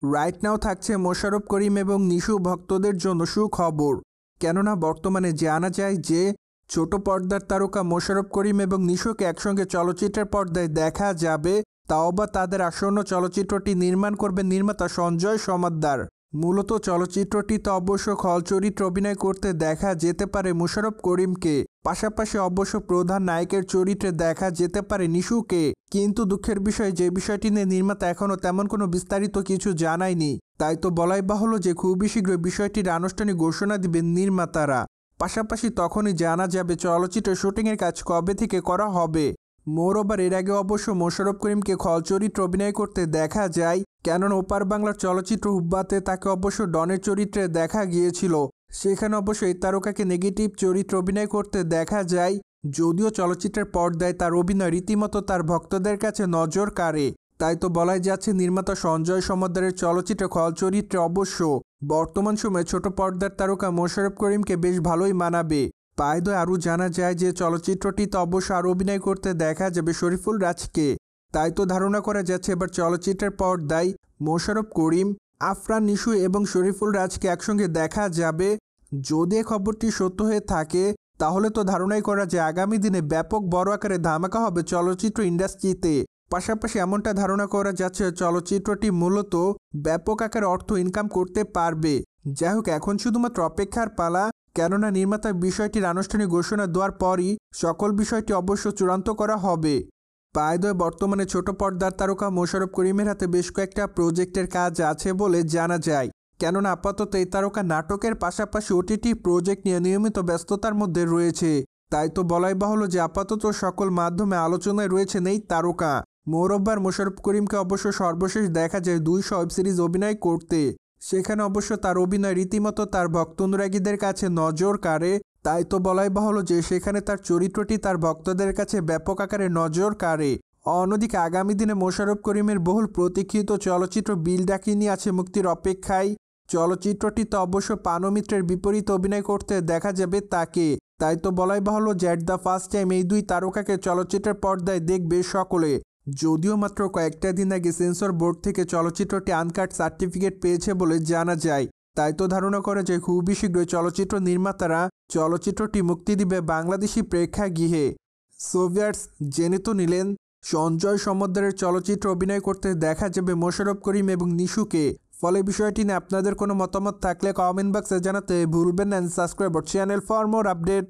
Right now থাকছে মোশাররফ করিম এবং নিশু ভক্তদের জন্য সুখবর। কেননা বর্তমানে জানা যায় যে ছোট পর্দার তারকা মোশাররফ করিম এবং নিশুকে একসঙ্গে চলচ্চিত্রের পর্দায় দেখা যাবে, তাও বা তাদের আসন্ন চলচ্চিত্রটি নির্মাণ করবে নির্মাতা সঞ্জয় সমাদ্দার। মূলত চলচ্চিত্রটিতে অবশ্য খল চরিত্রে অভিনয় করতে দেখা যেতে পারে মোশাররফ করিমকে, পাশাপাশি অবশ্য প্রধান নায়কের চরিত্রে দেখা যেতে পারে নিশুকে। কিন্তু দুঃখের বিষয়, যে বিষয়টি নিয়ে নির্মাতা এখনও তেমন কোনো বিস্তারিত কিছু জানায়নি। তাই তো বলাই বাহুল্য যে খুবই শীঘ্রই বিষয়টির আনুষ্ঠানিক ঘোষণা দিবেন নির্মাতারা। পাশাপাশি তখনই জানা যাবে চলচ্চিত্রের শুটিংয়ের কাজ কবে থেকে করা হবে। মোরওভার এর আগে অবশ্য মোশাররফ করিমকে খল চরিত্রে অভিনয় করতে দেখা যায়, কেননা ওপার বাংলার চলচ্চিত্র হুব্বাতে তাকে অবশ্য ডনের চরিত্রে দেখা গিয়েছিল। সেখানে অবশ্য এই তারকাকে নেগেটিভ চরিত্রে অভিনয় করতে দেখা যায়, যদিও চলচ্চিত্রের পর্দায় তার অভিনয় রীতিমতো তার ভক্তদের কাছে নজর কাড়ে। তাই তো বলাই যাচ্ছে নির্মাতা সঞ্জয় সমাদ্দারের চলচ্চিত্রে খল চরিত্রে অবশ্য বর্তমান সময়ে ছোট পর্দার তারকা মোশাররফ করিমকে বেশ ভালোই মানাবে। পায়দয় আরও জানা যায় যে চলচ্চিত্রটিতে অবশ্য আরও অভিনয় করতে দেখা যাবে শরীফুল রাজকে। তাই তো ধারণা করা যাচ্ছে এবার চলচ্চিত্রের পর্দায় মোশাররফ করিম, আফরান নিশু এবং শরীফুল রাজকে একসঙ্গে দেখা যাবে। যদি এ খবরটি সত্য হয়ে থাকে তাহলে তো ধারণাই করা যায় আগামী দিনে ব্যাপক বড় আকারে ধামাকা হবে চলচ্চিত্র ইন্ডাস্ট্রিতে। পাশাপাশি এমনটা ধারণা করা যাচ্ছে চলচ্চিত্রটি মূলত ব্যাপক আকারে অর্থ ইনকাম করতে পারবে। যাই হোক, এখন শুধুমাত্র অপেক্ষার পালা, কেননা নির্মাতা বিষয়টির আনুষ্ঠানিক ঘোষণা দেওয়ার পরই সকল বিষয়টি অবশ্য চূড়ান্ত করা হবে। পায়দয় বর্তমানে ছোট পর্দার তারকা মোশাররফ করিমের হাতে বেশ কয়েকটা প্রজেক্টের কাজ আছে বলে জানা যায়, কেননা আপাতত এই তারকা নাটকের পাশাপাশি ওটিটি প্রজেক্ট নিয়ে নিয়মিত ব্যস্ততার মধ্যে রয়েছে। তাই তো বলাই বাহুল্য যে আপাতত সকল মাধ্যমে আলোচনায় রয়েছেন এই তারকা। মোরওভার মোশাররফ করিমকে অবশ্য সর্বশেষ দেখা যায় 200 ওয়েব সিরিজ অভিনয় করতে। সেখানে অবশ্য তার অভিনয় রীতিমতো তার ভক্ত অনুরাগীদের কাছে নজর কাড়ে। তাই তো বলাই বাহুল্য যে সেখানে তার চরিত্রটি তার ভক্তদের কাছে ব্যাপক আকারে নজর কাড়ে। অন্যদিকে আগামী দিনে মোশাররফ করিমের বহুল প্রতীক্ষিত চলচ্চিত্র বিল ডাকিনী আছে মুক্তির অপেক্ষায়। চলচ্চিত্রটিতে অবশ্য পানু মিত্রের বিপরীতে অভিনয় করতে দেখা যাবে তাকে। তাই তো বলাই বাহুল্য যে অ্যাট দ্য ফার্স্ট টাইম এই দুই তারকাকে চলচ্চিত্রের পর্দায় দেখবে সকলে। যদিও মাত্র কয়েকটা দিন আগে সেন্সর বোর্ড থেকে চলচ্চিত্রটি আনকাট সার্টিফিকেট পেয়েছে বলে জানা যায়। তাই তো ধারণা করা যায় খুবই শীঘ্রই চলচ্চিত্র নির্মাতারা চলচ্চিত্রটি মুক্তি দিবে বাংলাদেশি প্রেক্ষাগৃহে। সোভিয়েটস জেনে তো নিলেন সঞ্জয় সমাদ্দারের চলচ্চিত্র অভিনয় করতে দেখা যাবে মোশাররফ করিম এবং নিশুকে। ফলে বিষয়টি নিয়ে আপনাদের কোনো মতামত থাকলে কমেন্ট বক্সে জানাতে ভুলবেন না। Subscribe channel for more update.